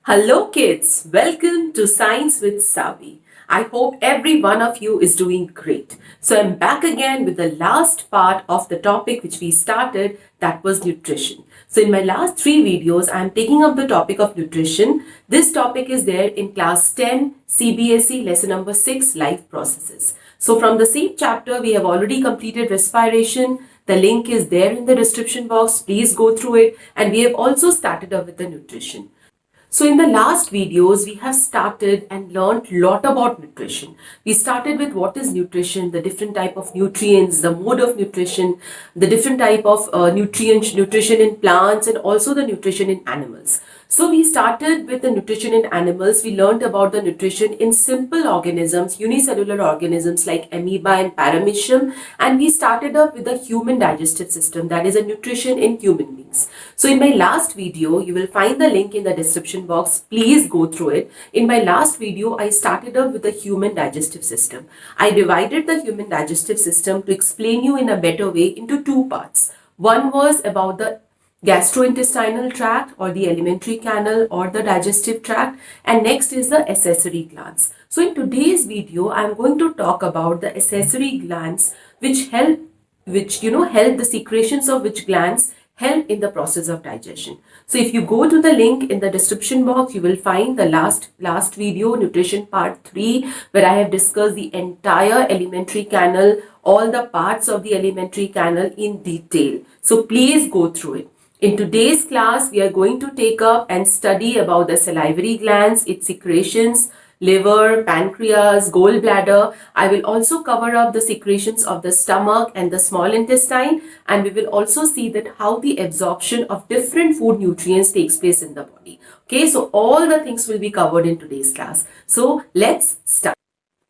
Hello kids, welcome to Science with Savi. I hope every one of you is doing great. So I'm back again with the last part of the topic which we started, that was nutrition. So in my last 3 videos, I'm taking up the topic of nutrition. This topic is there in class 10 CBSE lesson number 6 life processes. So from the same chapter, we have already completed respiration. The link is there in the description box. Please go through it. And we have also started up with the nutrition. So in the last videos, we have started and learned a lot about nutrition. We started with what is nutrition, the different type of nutrients, the mode of nutrition, the different type of nutrition in plants and also the nutrition in animals. So we started with the nutrition in animals. We learned about the nutrition in simple organisms, unicellular organisms like amoeba and paramoecium. And we started up with the human digestive system, that is a nutrition in human beings. So in my last video, you will find the link in the description box. Please go through it. In my last video, I started up with the human digestive system. I divided the human digestive system to explain you in a better way into two parts. One was about the gastrointestinal tract or the alimentary canal or the digestive tract, and next is the accessory glands. So in today's video, I'm going to talk about the accessory glands which help the secretions of which glands help in the process of digestion. So if you go to the link in the description box, you will find the last video, nutrition part 3, where I have discussed the entire alimentary canal, all the parts of the alimentary canal in detail. So please go through it. In today's class, we are going to take up and study about the salivary glands, its secretions, liver, pancreas, gallbladder. I will also cover up the secretions of the stomach and the small intestine, and we will also see that how the absorption of different food nutrients takes place in the body. Okay, so all the things will be covered in today's class. So let's start.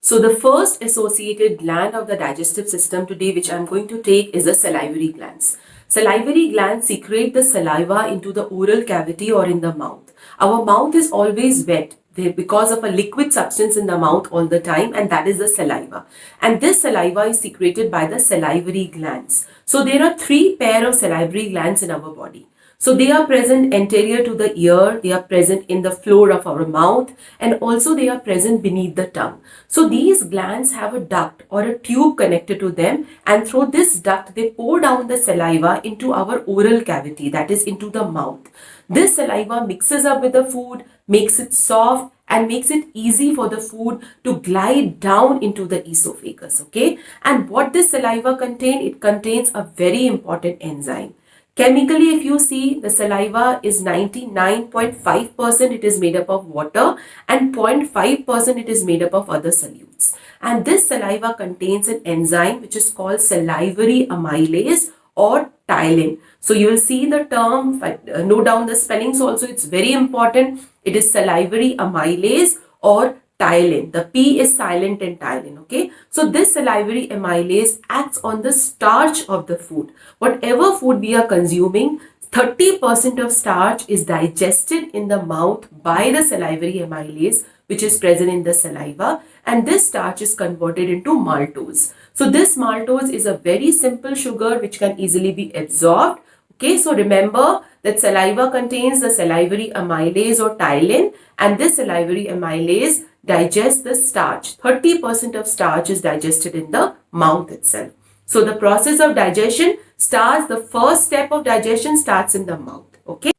So the first associated gland of the digestive system today which I am going to take is the salivary glands. Salivary glands secrete the saliva into the oral cavity or in the mouth. Our mouth is always wet because of a liquid substance in the mouth all the time, and that is the saliva. And this saliva is secreted by the salivary glands. So there are 3 pairs of salivary glands in our body. So they are present anterior to the ear, they are present in the floor of our mouth, and also they are present beneath the tongue. So these glands have a duct or a tube connected to them, and through this duct they pour down the saliva into our oral cavity, that is into the mouth. This saliva mixes up with the food, makes it soft, and makes it easy for the food to glide down into the esophagus. Okay, and what this saliva contains? It contains a very important enzyme. Chemically, if you see, the saliva is 99.5% it is made up of water and 0.5% it is made up of other solutes. And this saliva contains an enzyme which is called salivary amylase or ptyalin. So you will see the term, note down the spellings also, it's very important. It is salivary amylase or ptyalin. The P is silent in ptyalin. Okay. So this salivary amylase acts on the starch of the food. Whatever food we are consuming, 30% of starch is digested in the mouth by the salivary amylase, which is present in the saliva, and this starch is converted into maltose. So this maltose is a very simple sugar which can easily be absorbed. Okay, so remember that saliva contains the salivary amylase or ptyalin, and this salivary amylase digests the starch. 30% of starch is digested in the mouth itself. So the process of digestion starts, the first step of digestion starts in the mouth. Okay.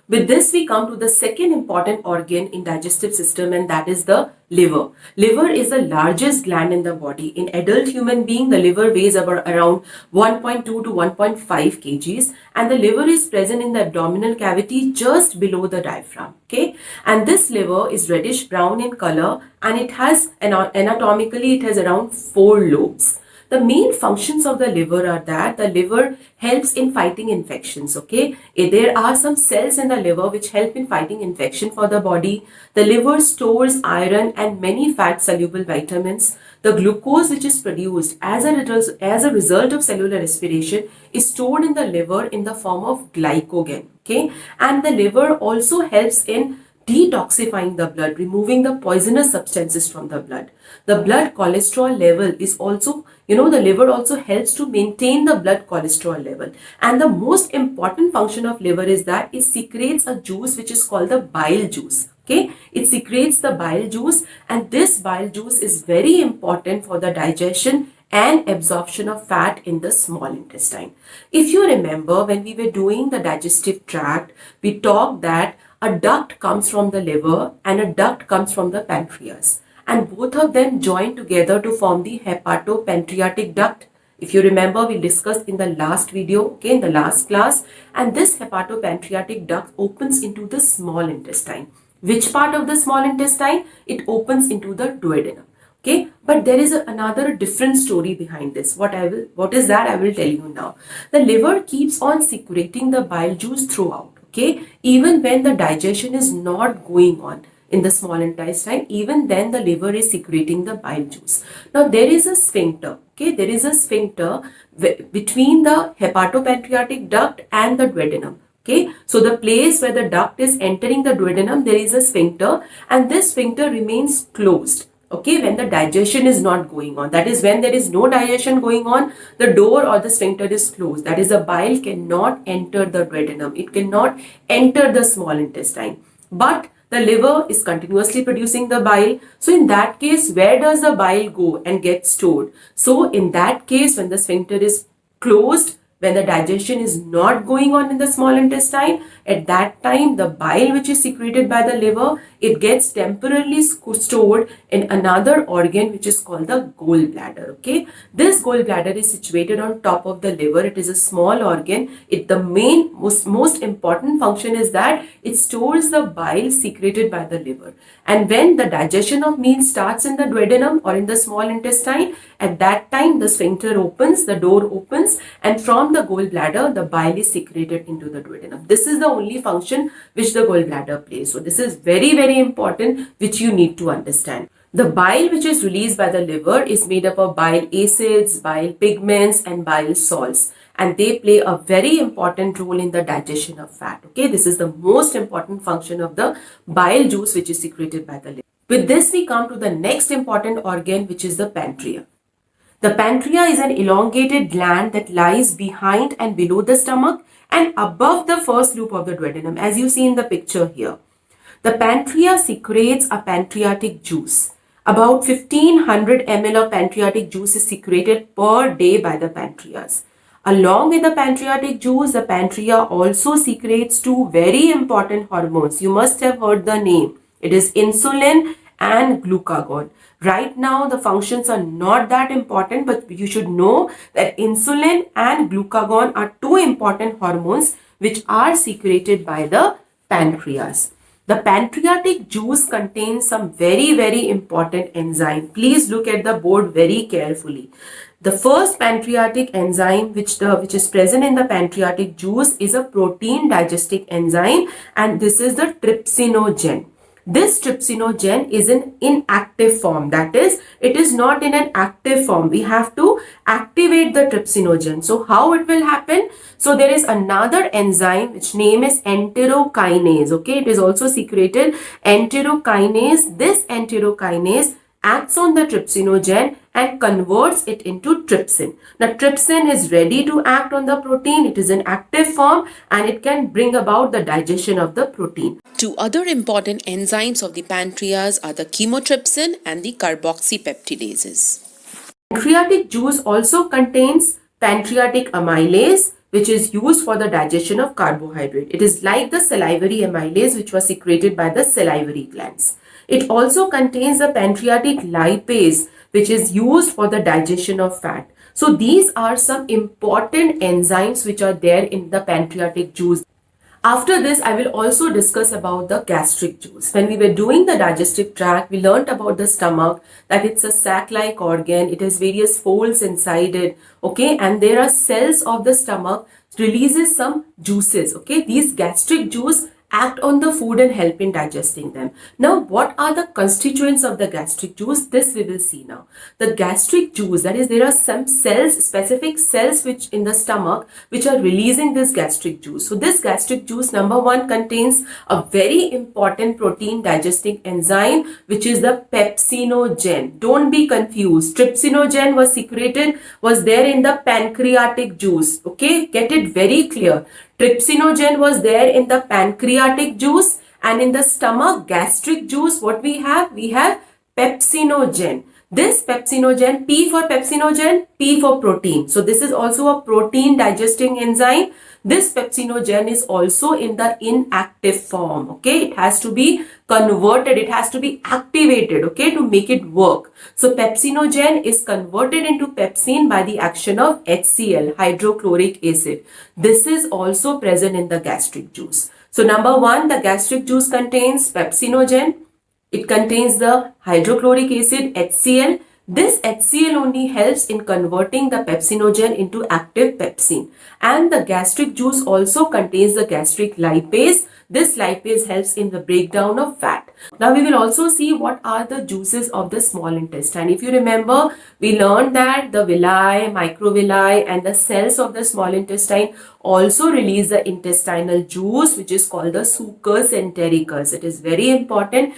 With this, we come to the second important organ in digestive system, and that is the liver. Liver is the largest gland in the body. In adult human being, the liver weighs around 1.2 to 1.5 kgs, and the liver is present in the abdominal cavity just below the diaphragm. Okay, and this liver is reddish brown in color, and it has anatomically it has around 4 lobes. The main functions of the liver are that the liver helps in fighting infections. Okay, there are some cells in the liver which help in fighting infection for the body. The liver stores iron and many fat soluble vitamins. The glucose which is produced as a result of cellular respiration is stored in the liver in the form of glycogen. Okay, and the liver also helps in detoxifying the blood, removing the poisonous substances from the blood. The blood cholesterol level is also, the liver also helps to maintain the blood cholesterol level. And the most important function of liver is that it secretes a juice which is called the bile juice. Okay, it secretes the bile juice, and this bile juice is very important for the digestion and absorption of fat in the small intestine. If you remember, when we were doing the digestive tract, we talked that a duct comes from the liver and a duct comes from the pancreas, and both of them join together to form the hepatopancreatic duct. If you remember, we discussed in the last video, okay, in the last class, and this hepatopancreatic duct opens into the small intestine. Which part of the small intestine? It opens into the duodenum. Okay, but there is another different story behind this. What is that? I will tell you now. The liver keeps on secreting the bile juice throughout. Okay, even when the digestion is not going on in the small intestine, even then the liver is secreting the bile juice. Now there is a sphincter. Okay, there is a sphincter between the hepatopancreatic duct and the duodenum. Okay, so the place where the duct is entering the duodenum, there is a sphincter, and this sphincter remains closed. Okay, when the digestion is not going on, that is when there is no digestion going on, the door or the sphincter is closed. That is, the bile cannot enter the duodenum. It cannot enter the small intestine. But the liver is continuously producing the bile. So in that case, where does the bile go and get stored? So in that case, when the sphincter is closed, when the digestion is not going on in the small intestine, at that time the bile which is secreted by the liver, it gets temporarily stored in another organ which is called the gallbladder. Okay, this gallbladder is situated on top of the liver. It is a small organ. The main most important function is that it stores the bile secreted by the liver. And when the digestion of meal starts in the duodenum or in the small intestine, at that time the sphincter opens, the door opens, and from the gallbladder the bile is secreted into the duodenum. This is the only function which the gallbladder plays. So this is very, very important, which you need to understand. The bile which is released by the liver is made up of bile acids, bile pigments, and bile salts, and they play a very important role in the digestion of fat. Okay, this is the most important function of the bile juice which is secreted by the liver. With this, we come to the next important organ, which is the pancreas. The pancreas is an elongated gland that lies behind and below the stomach and above the first loop of the duodenum, as you see in the picture here. The pancreas secretes a pancreatic juice. About 1500 ml of pancreatic juice is secreted per day by the pancreas. Along with the pancreatic juice, the pancreas also secretes two very important hormones. You must have heard the name. It is insulin and glucagon. Right now, the functions are not that important, but you should know that insulin and glucagon are two important hormones which are secreted by the pancreas. The pancreatic juice contains some very, very important enzyme. Please look at the board very carefully. The first pancreatic enzyme which is present in the pancreatic juice is a protein digestive enzyme, and this is the trypsinogen. This trypsinogen is in inactive form. That is, it is not in an active form. We have to activate the trypsinogen. So how it will happen? So there is another enzyme which name is enterokinase. Okay, it is also secreted. Enterokinase. This enterokinase acts on the trypsinogen and converts it into trypsin. Now trypsin is ready to act on the protein. It is in active form and it can bring about the digestion of the protein. Two other important enzymes of the pancreas are the chymotrypsin and the carboxypeptidases. Pancreatic juice also contains pancreatic amylase, which is used for the digestion of carbohydrate. It is like the salivary amylase which was secreted by the salivary glands. It also contains the pancreatic lipase, which is used for the digestion of fat. So these are some important enzymes which are there in the pancreatic juice. After this, I will also discuss about the gastric juice. When we were doing the digestive tract, we learnt about the stomach, that it's a sac-like organ. It has various folds inside it, okay, and there are cells of the stomach releases some juices, okay. These gastric juice act on the food and help in digesting them. Now, what are the constituents of the gastric juice? This we will see now. The gastric juice, that is, there are some cells, specific cells which in the stomach which are releasing this gastric juice. So this gastric juice, number one, contains a very important protein digesting enzyme which is the pepsinogen. Don't be confused. Trypsinogen was there in the pancreatic juice. Okay, get it very clear. Trypsinogen was there in the pancreatic juice, and in the stomach gastric juice, what we have? We have pepsinogen. This pepsinogen, P for pepsinogen, P for protein. So this is also a protein digesting enzyme. This pepsinogen is also in the inactive form. Okay, it has to be converted, it has to be activated, okay, to make it work. So pepsinogen is converted into pepsin by the action of HCl, hydrochloric acid. This is also present in the gastric juice. So number one, the gastric juice contains pepsinogen. It contains the hydrochloric acid, HCl. This HCl only helps in converting the pepsinogen into active pepsin. And the gastric juice also contains the gastric lipase. This lipase helps in the breakdown of fat. Now we will also see what are the juices of the small intestine. If you remember, we learned that the villi, microvilli and the cells of the small intestine also release the intestinal juice which is called the succus entericus. It is very important.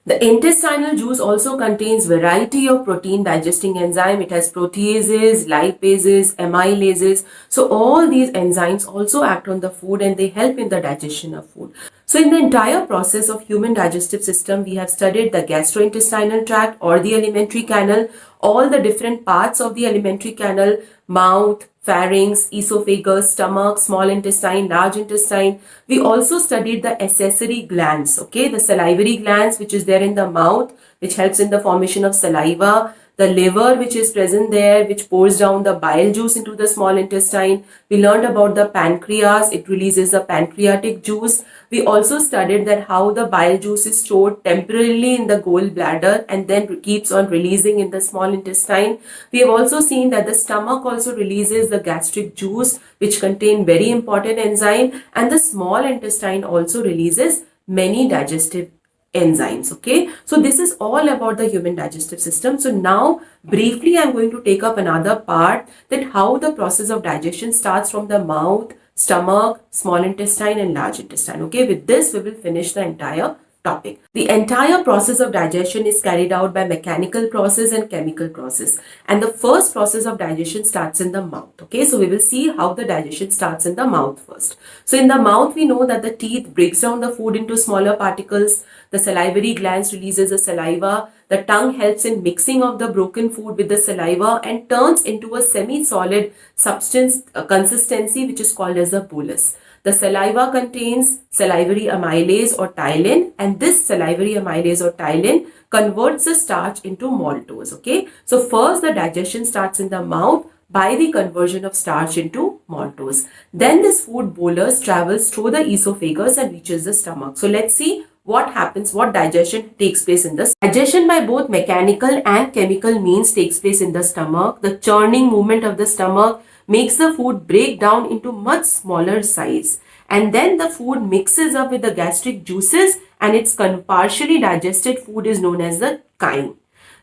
The intestinal juice also contains variety of protein digesting enzyme. It has proteases, lipases, amylases. So all these enzymes also act on the food and they help in the digestion of food. So in the entire process of human digestive system, we have studied the gastrointestinal tract or the alimentary canal, all the different parts of the alimentary canal, mouth, pharynx, esophagus, stomach, small intestine, large intestine. We also studied the accessory glands, okay, the salivary glands which is there in the mouth, which helps in the formation of saliva, the liver which is present there, which pours down the bile juice into the small intestine. We learned about the pancreas, it releases the pancreatic juice. We also studied that how the bile juice is stored temporarily in the gallbladder and then keeps on releasing in the small intestine. We have also seen that the stomach also releases the gastric juice which contain very important enzyme, and the small intestine also releases many digestive enzymes. Okay, so this is all about the human digestive system. So now briefly I'm going to take up another part, that how the process of digestion starts from the mouth, stomach, small intestine and large intestine. Okay, with this we will finish the entire topic. The entire process of digestion is carried out by mechanical process and chemical process, and the first process of digestion starts in the mouth. Okay, so we will see how the digestion starts in the mouth first. So in the mouth we know that the teeth breaks down the food into smaller particles, the salivary glands releases the saliva, the tongue helps in mixing of the broken food with the saliva and turns into a semi-solid substance consistency which is called as a bolus. The saliva contains salivary amylase or ptyalin, and this salivary amylase or ptyalin converts the starch into maltose. Okay, so first the digestion starts in the mouth by the conversion of starch into maltose. Then this food bolus travels through the esophagus and reaches the stomach. So let's see what happens, what digestion takes place in the digestion by both mechanical and chemical means takes place in the stomach. The churning movement of the stomach makes the food break down into much smaller size, and then the food mixes up with the gastric juices and its partially digested food is known as the chyme.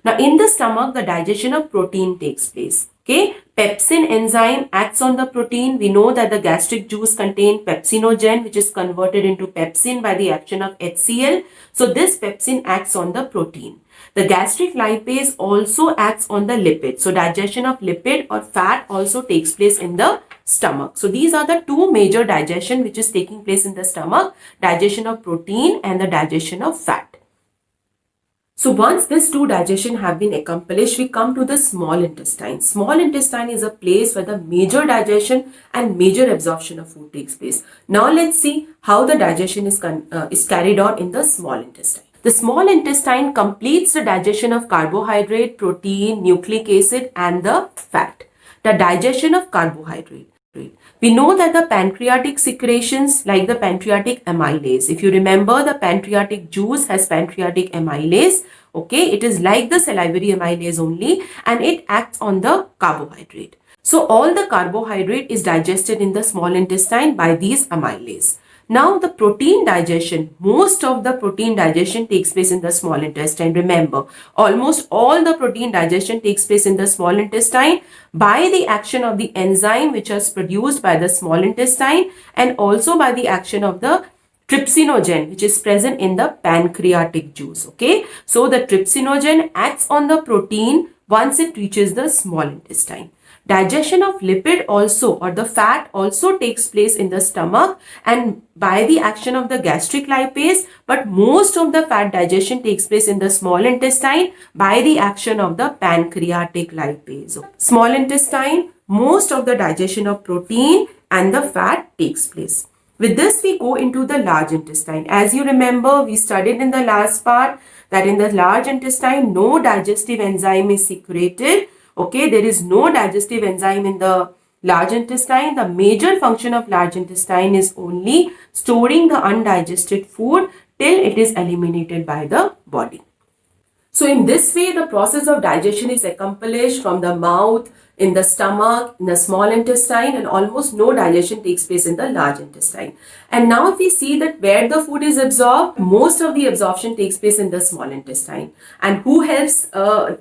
Now in the stomach the digestion of protein takes place. Okay, pepsin enzyme acts on the protein. We know that the gastric juice contains pepsinogen which is converted into pepsin by the action of HCl. So this pepsin acts on the protein. The gastric lipase also acts on the lipid. So digestion of lipid or fat also takes place in the stomach. So these are the two major digestion which is taking place in the stomach, digestion of protein and the digestion of fat. So once these two digestion have been accomplished, we come to the small intestine. Small intestine is a place where the major digestion and major absorption of food takes place. Now let's see how the digestion is carried out in the small intestine. The small intestine completes the digestion of carbohydrate, protein, nucleic acid and the fat. The digestion of carbohydrate. We know that the pancreatic secretions like the pancreatic amylase. If you remember, the pancreatic juice has pancreatic amylase. Okay, it is like the salivary amylase only and it acts on the carbohydrate. So all the carbohydrate is digested in the small intestine by these amylase. Now the protein digestion, most of the protein digestion takes place in the small intestine. Remember, almost all the protein digestion takes place in the small intestine by the action of the enzyme which is produced by the small intestine, and also by the action of the trypsinogen which is present in the pancreatic juice. Okay, so the trypsinogen acts on the protein once it reaches the small intestine. Digestion of lipid also, or the fat, also takes place in the stomach and by the action of the gastric lipase, but most of the fat digestion takes place in the small intestine by the action of the pancreatic lipase. Small intestine, most of the digestion of protein and the fat takes place. With this, we go into the large intestine. As you remember, we studied in the last part that in the large intestine, no digestive enzyme is secreted. Okay, there is no digestive enzyme in the large intestine. The major function of large intestine is only storing the undigested food till it is eliminated by the body. So in this way, the process of digestion is accomplished from the mouth, in the stomach, in the small intestine, and almost no digestion takes place in the large intestine. And now if we see that where the food is absorbed, most of the absorption takes place in the small intestine. And who helps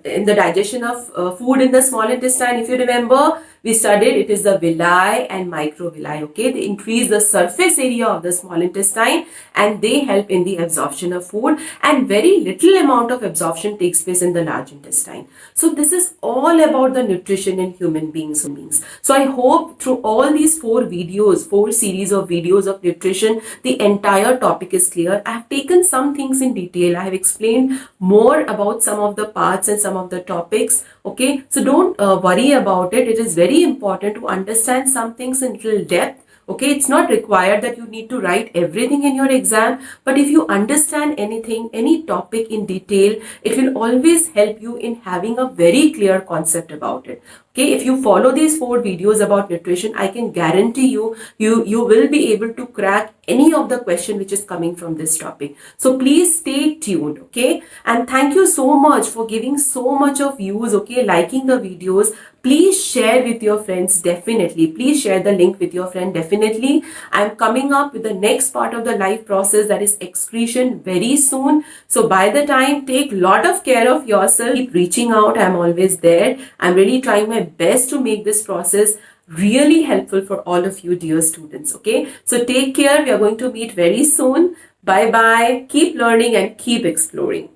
in the digestion of food in the small intestine? If you remember, we studied it is the villi and microvilli. Okay, they increase the surface area of the small intestine and they help in the absorption of food, and very little amount of absorption takes place in the large intestine. So this is all about the nutrition in human beings. So I hope through all these four series of videos of nutrition, the entire topic is clear. I have taken some things in detail. I have explained more about some of the parts and some of the topics. Okay, so don't worry about it. It is very important to understand some things in little depth. Okay, it's not required that you need to write everything in your exam, but if you understand anything, any topic in detail, it will always help you in having a very clear concept about it. Okay, if you follow these 4 videos about nutrition, I can guarantee you will be able to crack any of the question which is coming from this topic. So please stay tuned. Okay, and thank you so much for giving so much of views. Okay, liking the videos. Please share with your friends, definitely. Please share the link with your friend, definitely. I'm coming up with the next part of the life process, that is excretion, very soon. So by the time, take lot of care of yourself. Keep reaching out. I'm always there. I'm really trying my best to make this process really helpful for all of you dear students. Okay, so take care. We are going to meet very soon. Bye bye. Keep learning and keep exploring.